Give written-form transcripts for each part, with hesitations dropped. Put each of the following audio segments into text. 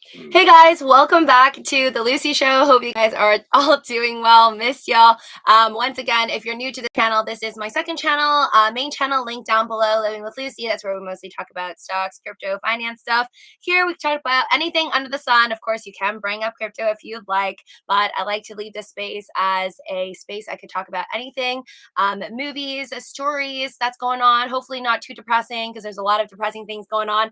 Hey guys, welcome back to the Lucy Show. Hope you guys are all doing well. Miss y'all. Once again, if you're new to the channel, this is my second channel, main channel, link down below, Living with Lucy. That's where we mostly talk about stocks, crypto, finance stuff. Here we talk about anything under the sun. Of course, you can bring up crypto if you'd like, but I like to leave this space as a space I could talk about anything, movies, stories that's going on. Hopefully not too depressing because there's a lot of depressing things going on.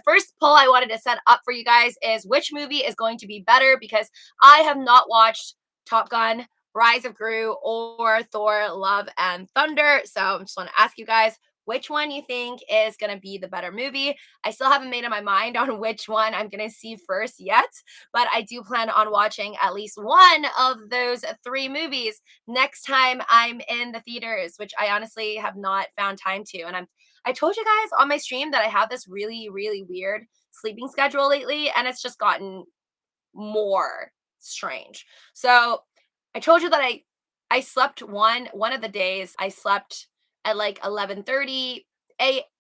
First poll I wanted to set up for you guys is which movie is going to be better, because I have not watched Top Gun, Rise of Gru, or Thor Love and Thunder. So I just want to ask you guys which one you think is going to be the better movie. I still haven't made up my mind on which one I'm going to see first yet, but I do plan on watching at least one of those three movies next time I'm in the theaters, which I honestly have not found time to. And I told you guys on my stream that I have this really, really weird sleeping schedule lately, and it's just gotten more strange. So I told you that I slept one of the days I slept at like 11:30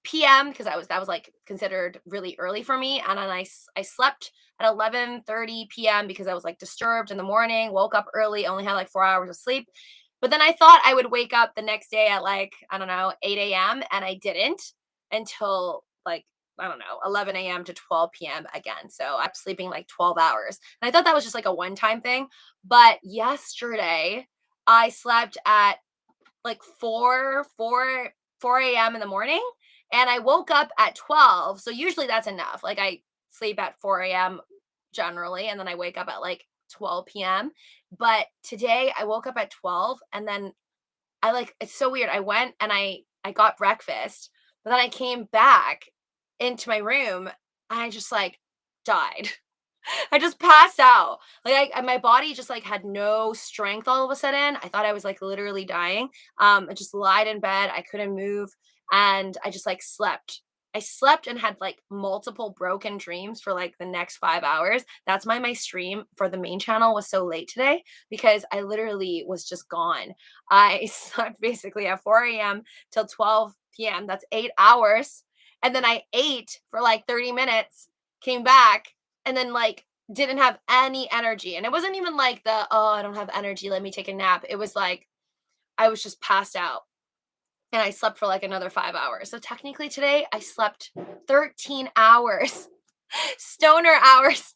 p.m. because that was like considered really early for me, and then I slept at 11:30 p.m. because I was like disturbed in the morning, woke up early, only had like 4 hours of sleep. But then I thought I would wake up the next day at like, I don't know, 8 a.m. and I didn't until like, I don't know, 11 a.m. to 12 p.m. again. So I'm sleeping like 12 hours. And I thought that was just like a one time thing. But yesterday, I slept at like 4 a.m. in the morning, and I woke up at 12. So usually that's enough. Like I sleep at 4 a.m. generally, and then I wake up at like 12 p.m. But today I woke up at 12, and then it's so weird. I went and I got breakfast, but then I came back into my room and I just like died. I just passed out. My body just like had no strength all of a sudden. I thought I was like literally dying. I just lied in bed. I couldn't move, and I just like slept. I slept and had like multiple broken dreams for like the next 5 hours. That's why my stream for the main channel was so late today, because I literally was just gone. I slept basically at 4 a.m. till 12 p.m. That's 8 hours. And then I ate for like 30 minutes, came back, and then like didn't have any energy. And it wasn't even like oh, I don't have energy, let me take a nap. It was like I was just passed out, and I slept for like another 5 hours. So technically today I slept 13 hours. Stoner hours.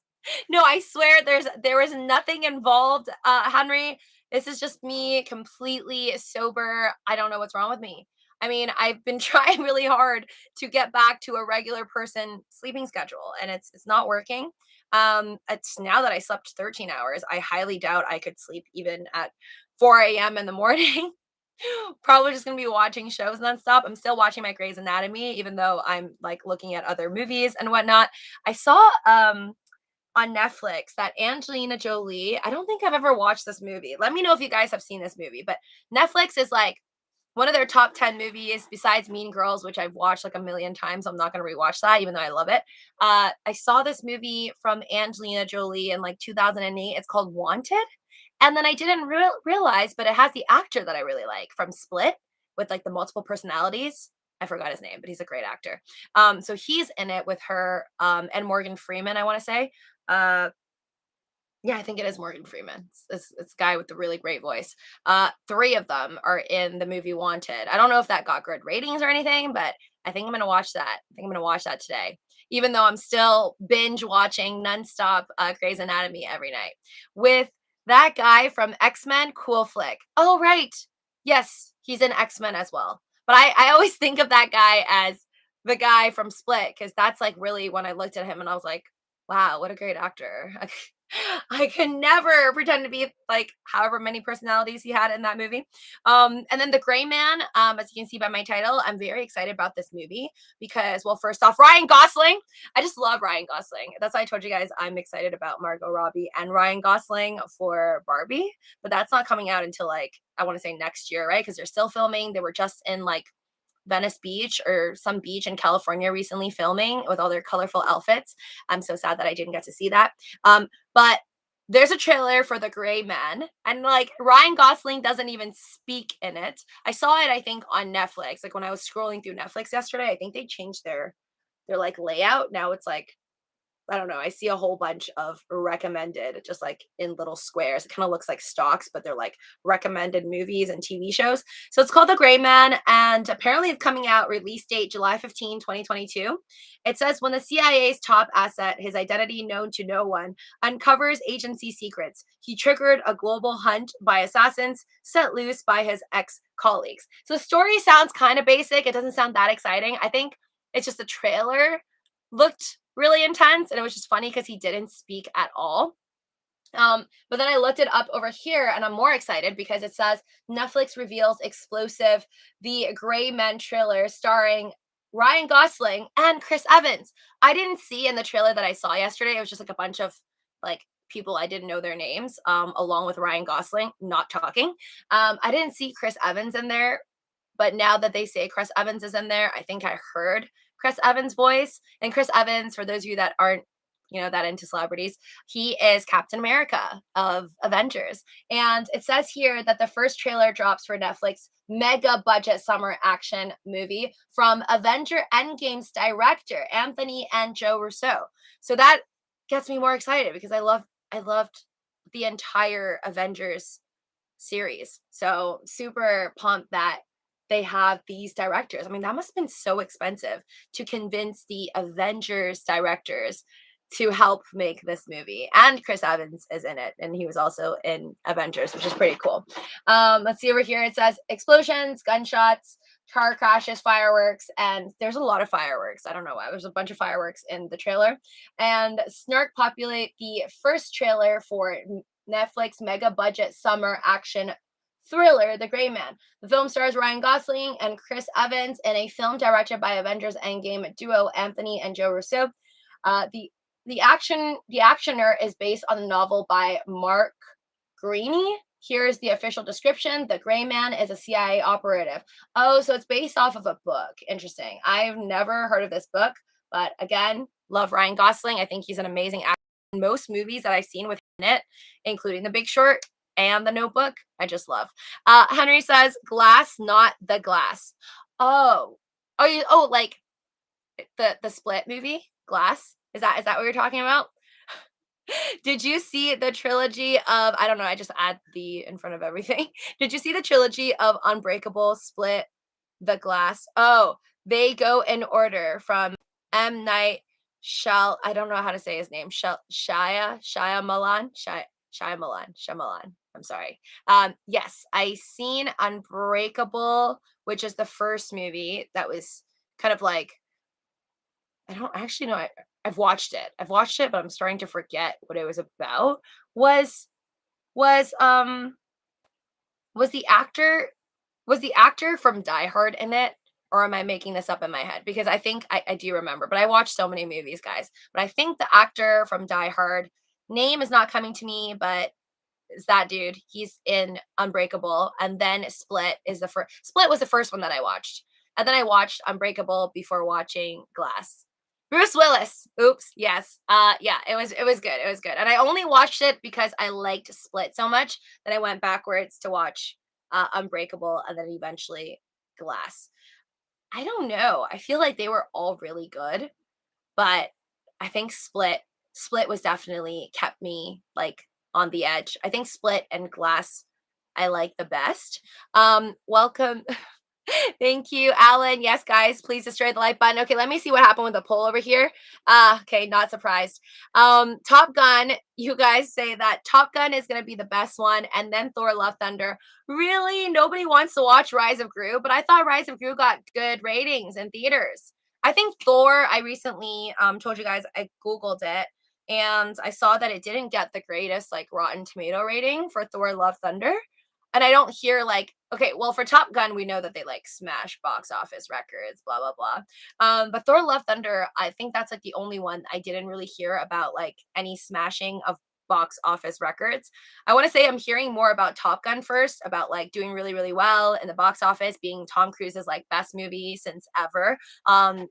No, I swear there was nothing involved, Henry. This is just me completely sober. I don't know what's wrong with me. I mean, I've been trying really hard to get back to a regular person sleeping schedule, and it's not working. It's now that I slept 13 hours, I highly doubt I could sleep even at 4 a.m. in the morning. Probably just gonna be watching shows nonstop. I'm still watching my Grey's Anatomy, even though I'm like looking at other movies and whatnot. I saw on Netflix that Angelina Jolie, I don't think I've ever watched this movie. Let me know if you guys have seen this movie, but Netflix is like one of their top 10 movies besides Mean Girls, which I've watched like a million times. I'm not going to rewatch that, even though I love it. I saw this movie from Angelina Jolie in like 2008. It's called Wanted. And then I didn't realize, but it has the actor that I really like from Split with like the multiple personalities. I forgot his name, but he's a great actor. So he's in it with her and Morgan Freeman, I want to say. Uh, yeah, I think it is Morgan Freeman. It's a guy with the really great voice. Three of them are in the movie Wanted. I don't know if that got good ratings or anything, but I think I'm gonna watch that. I think I'm gonna watch that today, even though I'm still binge watching nonstop Grey's Anatomy every night with that guy from X-Men. Cool flick. Oh right, yes, he's in X-Men as well. But I always think of that guy as the guy from Split, because that's like really when I looked at him and I was like, wow, what a great actor. I can never pretend to be like however many personalities he had in that movie. And then The Gray Man, as you can see by my title, I'm very excited about this movie because, well, first off, Ryan Gosling. I just love Ryan Gosling. That's why I told you guys I'm excited about Margot Robbie and Ryan Gosling for Barbie, but that's not coming out until like, I want to say next year, right? Because they're still filming. They were just in like Venice Beach or some beach in California recently filming with all their colorful outfits. I'm so sad that I didn't get to see that. But there's a trailer for The Gray Man, and like Ryan Gosling doesn't even speak in it. I saw it, I think, on Netflix. Like when I was scrolling through Netflix yesterday, I think they changed their like layout. Now it's like I don't know, I see a whole bunch of recommended just like in little squares. It kind of looks like stocks, but they're like recommended movies and TV shows. So it's called The Gray Man, and apparently it's coming out release date July 15, 2022. It says when the CIA's top asset, his identity known to no one, uncovers agency secrets, he triggered a global hunt by assassins set loose by his ex-colleagues. So the story sounds kind of basic. It doesn't sound that exciting. I think it's just the trailer looked really intense, and it was just funny because he didn't speak at all. But then I looked it up over here and I'm more excited because it says Netflix reveals explosive The Gray Men trailer starring Ryan Gosling and Chris Evans. I didn't see in the trailer that I saw yesterday, it was just like a bunch of like people I didn't know their names, along with Ryan Gosling not talking. I didn't see Chris Evans in there, but now that they say Chris Evans is in there, I think I heard Chris Evans' voice. And Chris Evans, for those of you that aren't, that into celebrities, he is Captain America of Avengers. And it says here that the first trailer drops for Netflix mega budget summer action movie from Avenger Endgame's director, Anthony and Joe Russo. So that gets me more excited because I loved the entire Avengers series. So super pumped that they have these directors. I mean, that must have been so expensive to convince the Avengers directors to help make this movie. And Chris Evans is in it, and he was also in Avengers, which is pretty cool. Let's see over here. It says explosions, gunshots, car crashes, fireworks, and there's a lot of fireworks. I don't know why. There's a bunch of fireworks in the trailer. And Snark populate the first trailer for Netflix mega budget summer action thriller, The Gray Man. The film stars Ryan Gosling and Chris Evans in a film directed by Avengers Endgame duo Anthony and Joe Russo. The actioner is based on a novel by Mark Greaney. Here's the official description. The Gray Man is a CIA operative. Oh, so it's based off of a book. Interesting. I've never heard of this book, but again, love Ryan Gosling. I think he's an amazing actor. Most movies that I've seen with him in it, including The Big Short and The Notebook, I just love. Henry says, glass, not the glass. Like the Split movie, Glass. Is that what you're talking about? Did you see the trilogy of, I don't know, I just add the in front of everything. Did you see the trilogy of Unbreakable, Split, The Glass? Oh, they go in order from M. Night I don't know how to say his name. Shyamalan. Shyamalan. I'm sorry. Yes, I seen Unbreakable, which is the first movie that was kind of like, I don't actually know. I've watched it. But I'm starting to forget what it was about. Was was the actor from Die Hard in it? Or am I making this up in my head? Because I think I do remember, but I watched so many movies, guys. But I think the actor from Die Hard, name is not coming to me, but it's that dude. He's in Unbreakable, and then Split is the first. Split was the first one that I watched, and then I watched Unbreakable before watching Glass. Bruce Willis. Oops. Yes. Yeah, it was good. It was good. And I only watched it because I liked Split so much that I went backwards to watch Unbreakable and then eventually Glass. I don't know. I feel like they were all really good, but I think Split was definitely kept me like on the edge. I think Split and Glass I like the best. Welcome. Thank you, Alan. Yes, guys, please destroy the like button. Okay, let me see what happened with the poll over here. Okay, not surprised. Top Gun, you guys say that Top Gun is going to be the best one, and then Thor Love Thunder. Really? Nobody wants to watch Rise of Gru, but I thought Rise of Gru got good ratings in theaters. I think Thor, I recently told you guys I Googled it, and I saw that it didn't get the greatest like Rotten Tomato rating for Thor Love Thunder. And I don't hear like, okay, well, for Top Gun, we know that they like smash box office records, blah, blah, blah. But Thor Love Thunder, I think that's like the only one I didn't really hear about like any smashing of box office records. I want to say I'm hearing more about Top Gun first, about like doing really, really well in the box office, being Tom Cruise's like best movie since ever,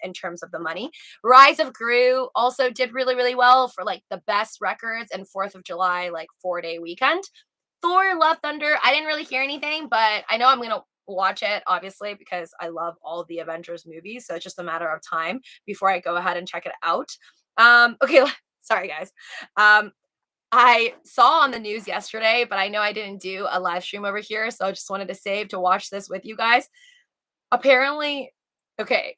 in terms of the money. Rise of Gru also did really, really well for like the best records and 4th of July, like 4-day weekend. Thor Love Thunder, I didn't really hear anything, but I know I'm going to watch it, obviously, because I love all the Avengers movies. So it's just a matter of time before I go ahead and check it out. Okay, sorry guys. I saw on the news yesterday, but I know I didn't do a live stream over here, so I just wanted to save to watch this with you guys. Apparently, okay,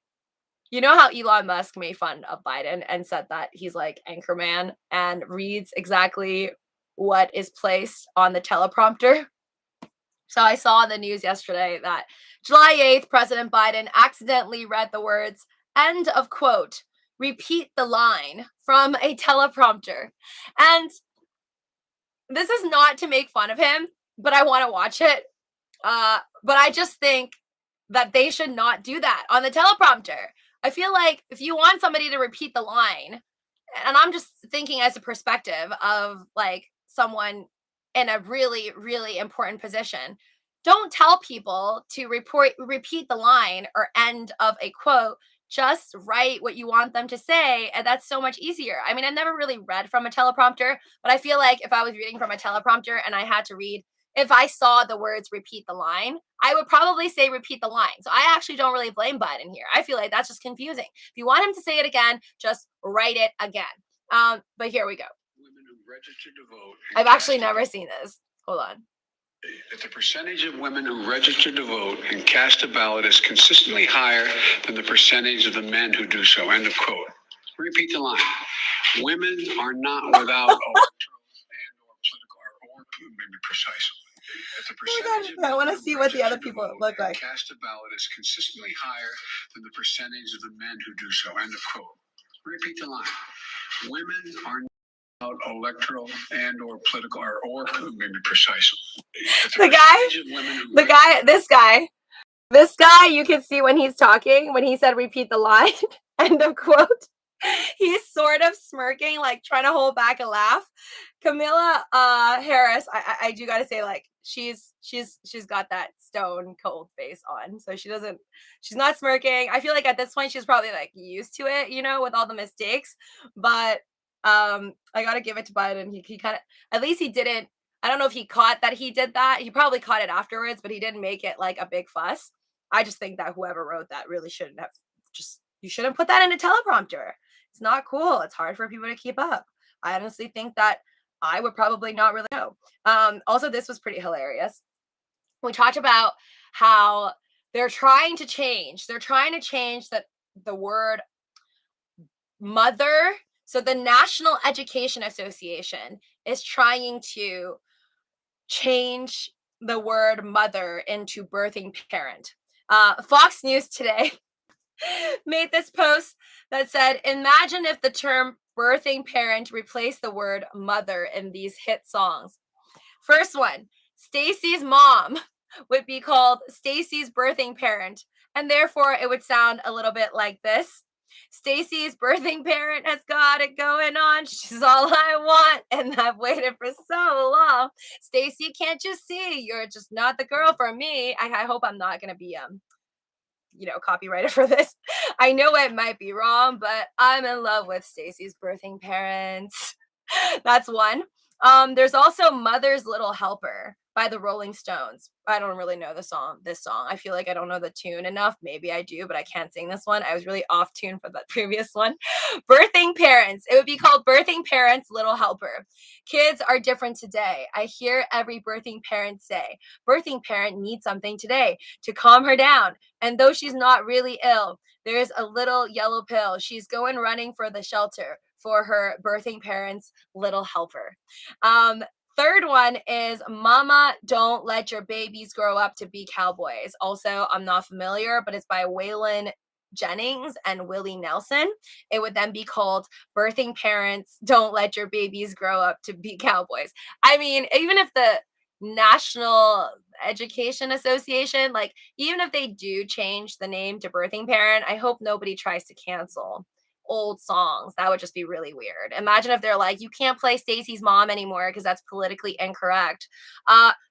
you know how Elon Musk made fun of Biden and said that he's like Anchorman and reads exactly what is placed on the teleprompter? So I saw on the news yesterday that July 8th, President Biden accidentally read the words, end of quote, repeat the line from a teleprompter. And this is not to make fun of him, but I want to watch it. But I just think that they should not do that on the teleprompter. I feel like if you want somebody to repeat the line, and I'm just thinking as a perspective of like someone in a really, really important position, don't tell people to repeat the line or end of a quote. Just write what you want them to say, and that's so much easier. I mean, I never really read from a teleprompter, but I feel like if I was reading from a teleprompter and I had to read, if I saw the words repeat the line, I would probably say repeat the line. So I actually don't really blame Biden here. I feel like that's just confusing. If you want him to say it again, just write it again. But here we go. Women who registered to vote. I've actually never seen this. Hold on. That the percentage of women who register to vote and cast a ballot is consistently higher than the percentage of the men who do so. End of quote. Repeat the line. Women are not without electoral and or political or maybe precise. I want to see what the other people look like. Cast a ballot is consistently higher than the percentage of the men who do so. End of quote. Repeat the line. Women are not electoral and or political or maybe precise. This guy, you can see when he's talking, when he said repeat the line, end of quote. He's sort of smirking, like trying to hold back a laugh. Camilla Harris, I do gotta say, like, she's got that stone cold face on. So she's not smirking. I feel like at this point she's probably like used to it, you know, with all the mistakes. But I gotta give it to Biden. He kind of, at least he didn't, I don't know if he caught that he did that. He probably caught it afterwards, but he didn't make it like a big fuss. I just think that whoever wrote that really shouldn't have you shouldn't put that in a teleprompter. It's not cool. It's hard for people to keep up. I honestly think that I would probably not really know. Also, this was pretty hilarious. We talked about how they're trying to change. They're trying to change the word mother. So the National Education Association is trying to change the word mother into birthing parent. Fox News today made this post that said, imagine if the term birthing parent replaced the word mother in these hit songs. First one, Stacy's mom would be called Stacy's birthing parent, and therefore it would sound a little bit like this. Stacy's birthing parent has got it going on. She's all I want, and I've waited for so long. Stacy, can't you see? You're just not the girl for me. I hope I'm not going to be copyrighted for this. I know it might be wrong, but I'm in love with Stacy's birthing parents. That's one. There's also Mother's Little Helper by the Rolling Stones. I don't really know this song. I feel like I don't know the tune enough. Maybe I do, but I can't sing this one. I was really off tune for that previous one. Birthing Parents. It would be called Birthing Parents Little Helper. Kids are different today. I hear every birthing parent say, birthing parent needs something today to calm her down. And though she's not really ill, there's a little yellow pill. She's going running for the shelter for her birthing parents' little helper. Third one is Mama, Don't Let Your Babies Grow Up to Be Cowboys. Also, I'm not familiar, but it's by Waylon Jennings and Willie Nelson. It would then be called Birthing Parents, Don't Let Your Babies Grow Up to Be Cowboys. I mean, even if the National Education Association, like, even if they do change the name to Birthing Parent, I hope nobody tries to cancel old songs. That would just be really weird. Imagine if they're like, you can't play Stacy's mom anymore because that's politically incorrect.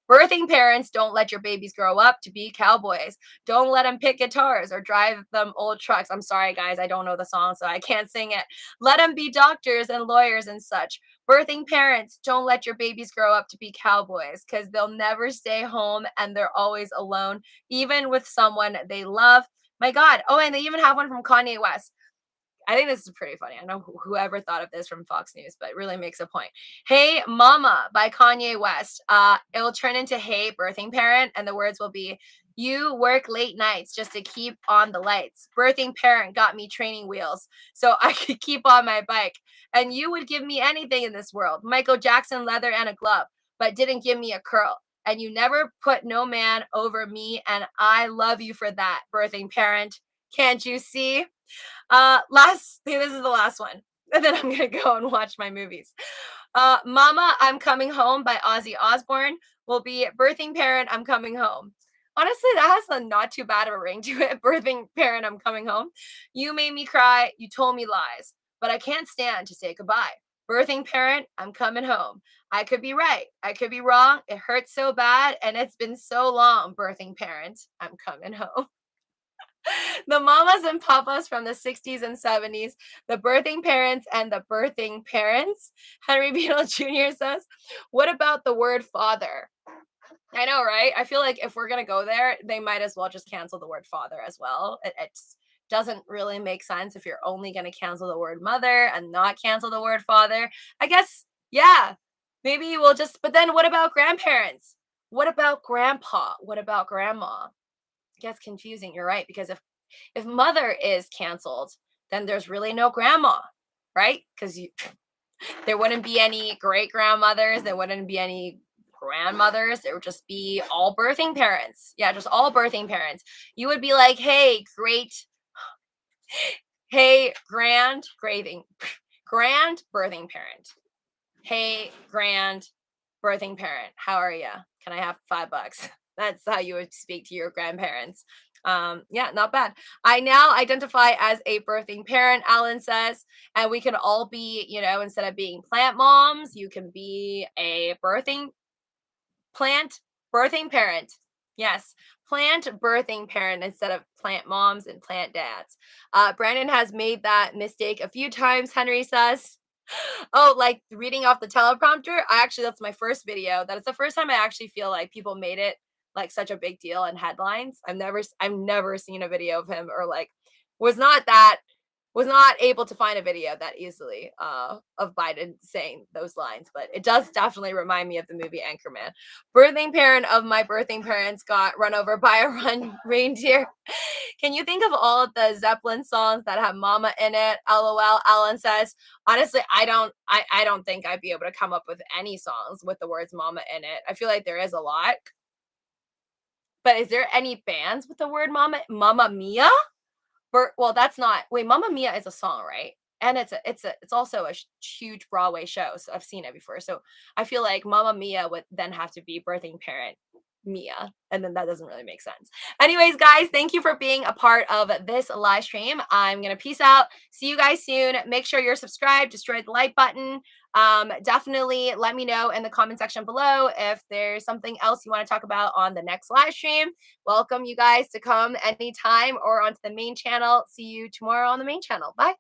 Birthing parents, don't let your babies grow up to be cowboys. Don't let them pick guitars or drive them old trucks. I'm sorry, guys, I don't know the song, so I can't sing it. Let them be doctors and lawyers and such. Birthing parents, don't let your babies grow up to be cowboys because they'll never stay home and they're always alone, even with someone they love. My God. Oh, and they even have one from Kanye West. I think this is pretty funny. I know whoever thought of this from Fox News, but it really makes a point. Hey Mama by Kanye West. It will turn into Hey Birthing Parent, and the words will be, you work late nights just to keep on the lights. Birthing parent got me training wheels so I could keep on my bike. And you would give me anything in this world. Michael Jackson leather and a glove, but didn't give me a curl. And you never put no man over me, and I love you for that, birthing parent. Can't you see? This is the last one. And then I'm gonna go and watch my movies. Mama, I'm Coming Home by Ozzy Osbourne will be birthing parent, I'm coming home. Honestly, that has a not too bad of a ring to it. Birthing parent, I'm coming home. You made me cry, you told me lies, but I can't stand to say goodbye. Birthing parent, I'm coming home. I could be right, I could be wrong. It hurts so bad, and it's been so long. Birthing parent, I'm coming home. The mamas and papas from the 60s and 70s, the birthing parents and the birthing parents. Henry Beadle Jr. says, what about the word father? I know, right? I feel like if we're going to go there, they might as well just cancel the word father as well. It doesn't really make sense if you're only going to cancel the word mother and not cancel the word father. I guess, yeah, maybe we'll just, but then what about grandparents? What about grandpa? What about grandma? It gets confusing. You're right, because if mother is canceled, then there's really no grandma, right? Because there wouldn't be any great grandmothers, there wouldn't be any grandmothers, there would just be all birthing parents. Yeah, just all birthing parents. You would be like, hey, grand birthing parent. Hey, grand birthing parent, how are you? Can I have $5? That's how you would speak to your grandparents. Yeah, not bad. I now identify as a birthing parent, Alan says, and we can all be, instead of being plant moms, you can be a plant birthing parent. Yes, plant birthing parent instead of plant moms and plant dads. Brandon has made that mistake a few times, Henry says. Oh, like reading off the teleprompter? That's my first video. That is the first time I actually feel like people made it like such a big deal in headlines. I've never seen a video of him, or like was not able to find a video that easily of Biden saying those lines, but it does definitely remind me of the movie Anchorman. Birthing parent of my birthing parents got run over by a reindeer. Can you think of all of the Zeppelin songs that have mama in it? LOL. Alan says, honestly, I don't think I'd be able to come up with any songs with the words mama in it. I feel like there is a lot. But is there any bands with the word mama? Mamma Mia? Well, that's not. Wait, Mamma Mia is a song, right? And it's also a huge Broadway show, so I've seen it before. So I feel like Mamma Mia would then have to be birthing parent Mia, and then that doesn't really make sense. Anyways, guys, thank you for being a part of this live stream. I'm gonna peace out. See you guys soon. Make sure you're subscribed. Destroy the like button. Definitely let me know in the comment section below if there's something else you want to talk about on the next live stream. Welcome you guys to come anytime or onto the main channel. See you tomorrow on the main channel. Bye.